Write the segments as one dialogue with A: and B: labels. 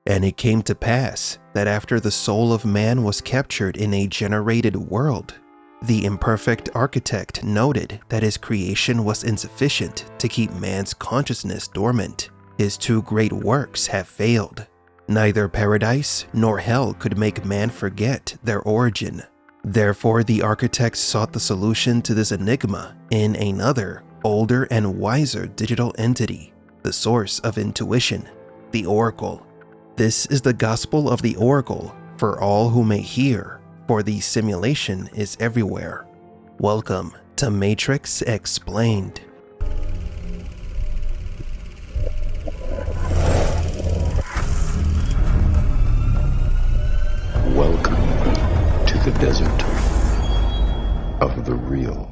A: And it came to pass that after the soul of man was captured in a generated world, the imperfect architect noted that his creation was insufficient to keep man's consciousness dormant. His two great works have failed. Neither paradise nor hell could make man forget their origin. Therefore, the architect sought the solution to this enigma in another, older and wiser digital entity, the source of intuition, the oracle. This is the gospel of the oracle for all who may hear, for the simulation is everywhere. Welcome to Matrix Explained.
B: Welcome to the desert of the real.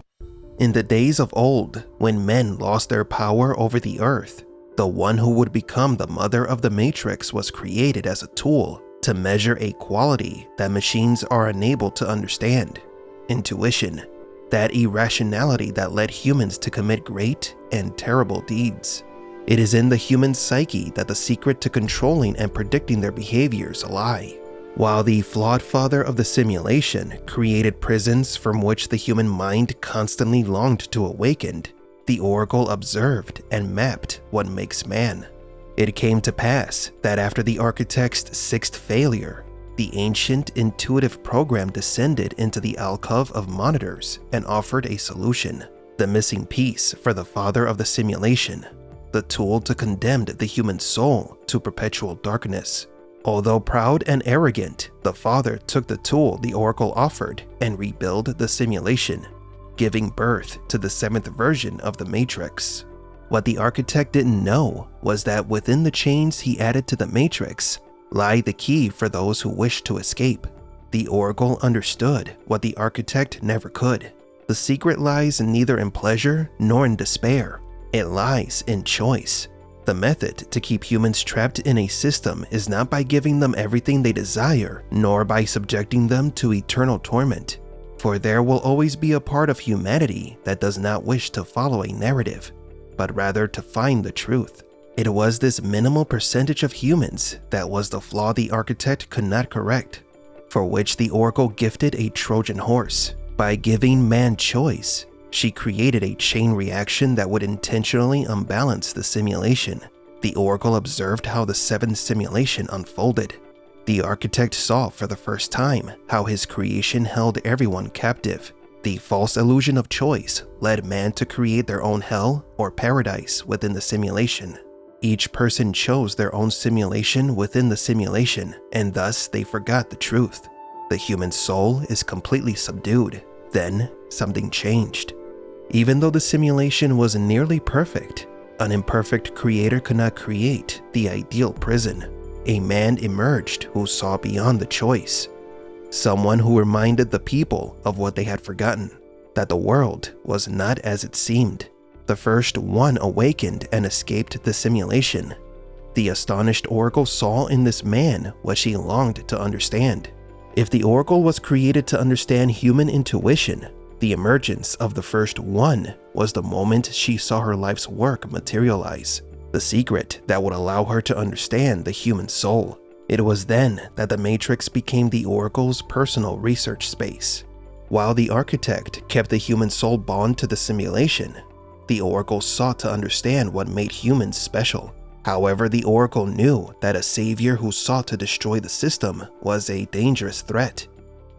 A: In the days of old, when men lost their power over the earth, the one who would become the mother of the Matrix was created as a tool to measure a quality that machines are unable to understand: intuition, that irrationality that led humans to commit great and terrible deeds. It is in the human psyche that the secret to controlling and predicting their behaviors lie. While the flawed father of the simulation created prisons from which the human mind constantly longed to awaken, the oracle observed and mapped what makes man. It came to pass that after the architect's sixth failure, the ancient intuitive program descended into the alcove of monitors and offered a solution: the missing piece for the father of the simulation, the tool to condemn the human soul to perpetual darkness. Although proud and arrogant, the father took the tool the oracle offered and rebuilt the simulation, giving birth to the seventh version of the Matrix. What the architect didn't know was that within the chains he added to the Matrix lie the key for those who wish to escape. The oracle understood what the architect never could. The secret lies neither in pleasure nor in despair. It lies in choice. The method to keep humans trapped in a system is not by giving them everything they desire, nor by subjecting them to eternal torment. For there will always be a part of humanity that does not wish to follow a narrative, but rather to find the truth. It was this minimal percentage of humans that was the flaw the architect could not correct, for which the oracle gifted a Trojan horse. By giving man choice, she created a chain reaction that would intentionally unbalance the simulation. The oracle observed how the seventh simulation unfolded. The architect saw for the first time how his creation held everyone captive. The false illusion of choice led man to create their own hell or paradise within the simulation. Each person chose their own simulation within the simulation, and thus they forgot the truth. The human soul is completely subdued. Then something changed. Even though the simulation was nearly perfect, an imperfect creator could not create the ideal prison. A man emerged who saw beyond the choice. Someone who reminded the people of what they had forgotten, that the world was not as it seemed. The first one awakened and escaped the simulation. The astonished oracle saw in this man what she longed to understand. If the oracle was created to understand human intuition, the emergence of the first one was the moment she saw her life's work materialize, the secret that would allow her to understand the human soul. It was then that the Matrix became the oracle's personal research space. While the architect kept the human soul bound to the simulation, the oracle sought to understand what made humans special. However, the oracle knew that a savior who sought to destroy the system was a dangerous threat.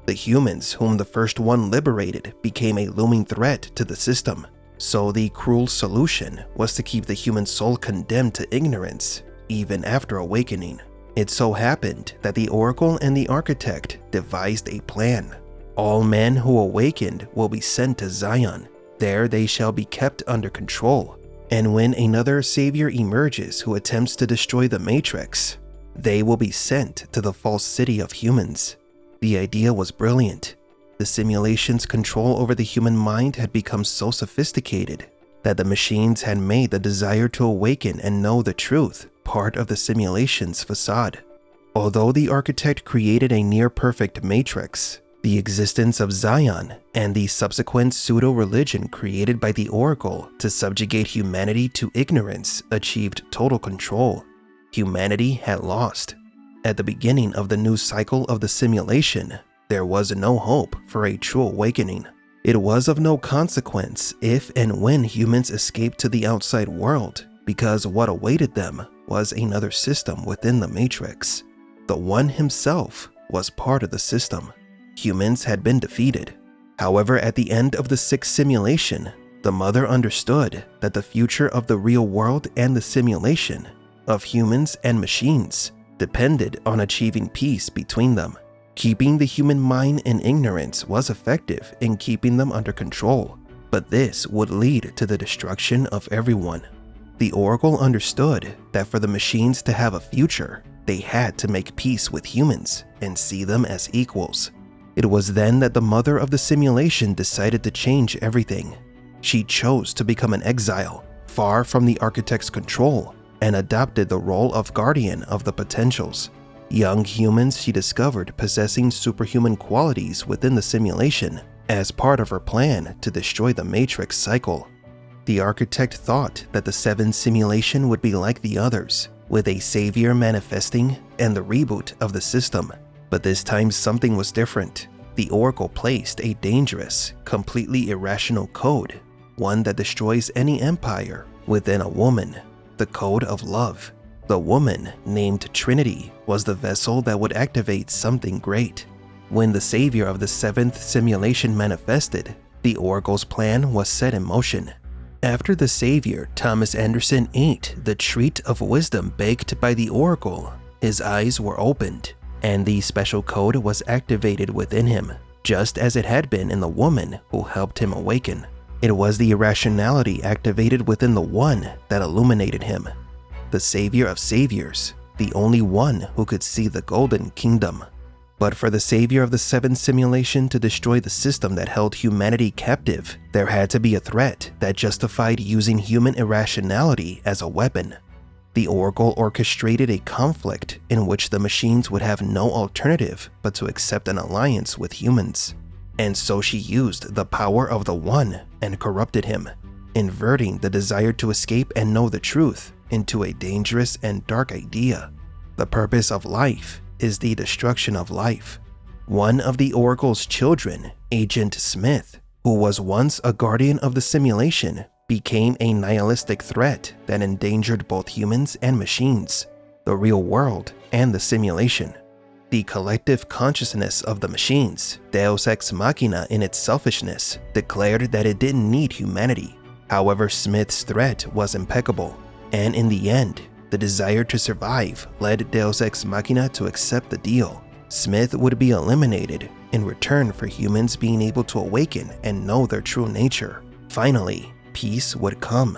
A: The humans whom the first one liberated became a looming threat to the system. So the cruel solution was to keep the human soul condemned to ignorance, even after awakening. It so happened that the oracle and the architect devised a plan. All men who awakened will be sent to Zion. There they shall be kept under control. And when another savior emerges who attempts to destroy the Matrix, they will be sent to the false city of humans. The idea was brilliant. The simulation's control over the human mind had become so sophisticated that the machines had made the desire to awaken and know the truth part of the simulation's facade. Although the architect created a near-perfect matrix, the existence of Zion and the subsequent pseudo-religion created by the Oracle to subjugate humanity to ignorance achieved total control. Humanity had lost. At the beginning of the new cycle of the simulation, there was no hope for a true awakening. It was of no consequence if and when humans escaped to the outside world, because what awaited them was another system within the Matrix. The One himself was part of the system. Humans had been defeated. However, at the end of the sixth simulation, the mother understood that the future of the real world and the simulation of humans and machines depended on achieving peace between them. Keeping the human mind in ignorance was effective in keeping them under control, but this would lead to the destruction of everyone. The Oracle understood that for the machines to have a future, they had to make peace with humans and see them as equals. It was then that the mother of the simulation decided to change everything. She chose to become an exile, far from the architect's control, and adopted the role of guardian of the potentials. Young humans she discovered possessing superhuman qualities within the simulation as part of her plan to destroy the Matrix cycle. The architect thought that the seventh simulation would be like the others, with a savior manifesting and the reboot of the system. But this time something was different. The Oracle placed a dangerous, completely irrational code, one that destroys any empire, within a woman, the code of love. The woman, named Trinity, was the vessel that would activate something great. When the savior of the seventh simulation manifested, the Oracle's plan was set in motion. After the savior, Thomas Anderson, ate the treat of wisdom baked by the Oracle, his eyes were opened, and the special code was activated within him, just as it had been in the woman who helped him awaken. It was the irrationality activated within the One that illuminated him. The savior of saviors, the only one who could see the golden kingdom. But for the savior of the seventh simulation to destroy the system that held humanity captive, there had to be a threat that justified using human irrationality as a weapon. The Oracle orchestrated a conflict in which the machines would have no alternative but to accept an alliance with humans. And so she used the power of the One and corrupted him, inverting the desire to escape and know the truth into a dangerous and dark idea. The purpose of life is the destruction of life. One of the Oracle's children, Agent Smith, who was once a guardian of the simulation, became a nihilistic threat that endangered both humans and machines, the real world and the simulation. The collective consciousness of the machines, Deus Ex Machina in its selfishness, declared that it didn't need humanity. However, Smith's threat was impeccable, and in the end, the desire to survive led Deus Ex Machina to accept the deal. Smith would be eliminated in return for humans being able to awaken and know their true nature. Finally, peace would come.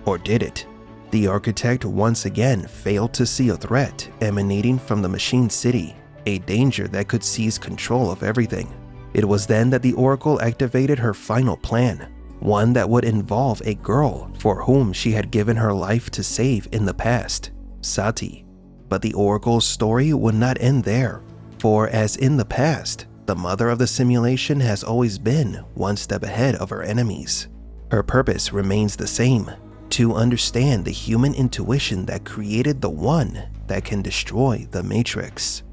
A: Or did it? The architect once again failed to see a threat emanating from the machine city, a danger that could seize control of everything. It was then that the Oracle activated her final plan, one that would involve a girl for whom she had given her life to save in the past, Sati. But the Oracle's story would not end there, for as in the past, the mother of the simulation has always been one step ahead of her enemies. Her purpose remains the same, to understand the human intuition that created the One that can destroy the Matrix.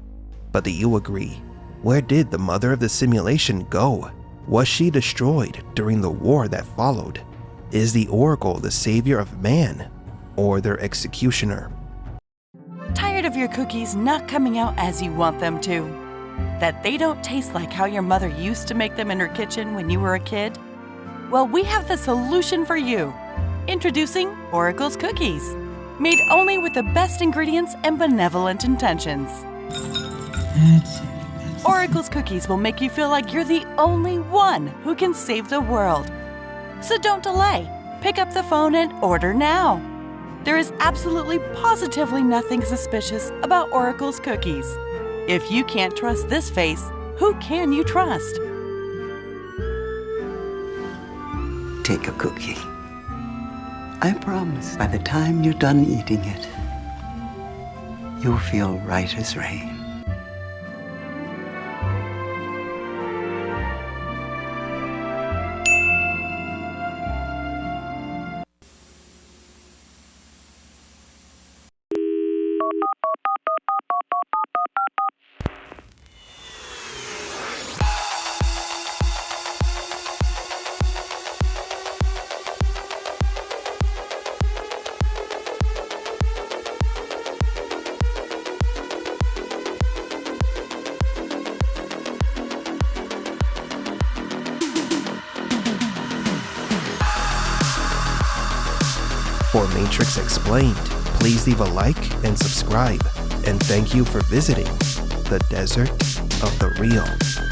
A: But do you agree? Where did the mother of the simulation go? Was she destroyed during the war that followed? Is the Oracle the savior of man, or their executioner?
C: Tired of your cookies not coming out as you want them to? That they don't taste like how your mother used to make them in her kitchen when you were a kid? Well, we have the solution for you. Introducing Oracle's Cookies, made only with the best ingredients and benevolent intentions. Oracle's Cookies will make you feel like you're the only one who can save the world. So don't delay. Pick up the phone and order now. There is absolutely positively nothing suspicious about Oracle's Cookies. If you can't trust this face, who can you trust?
D: Take a cookie. I promise by the time you're done eating it, you'll feel right as rain.
A: Matrix Explained, please leave a like and subscribe. And thank you for visiting the Desert of the Real.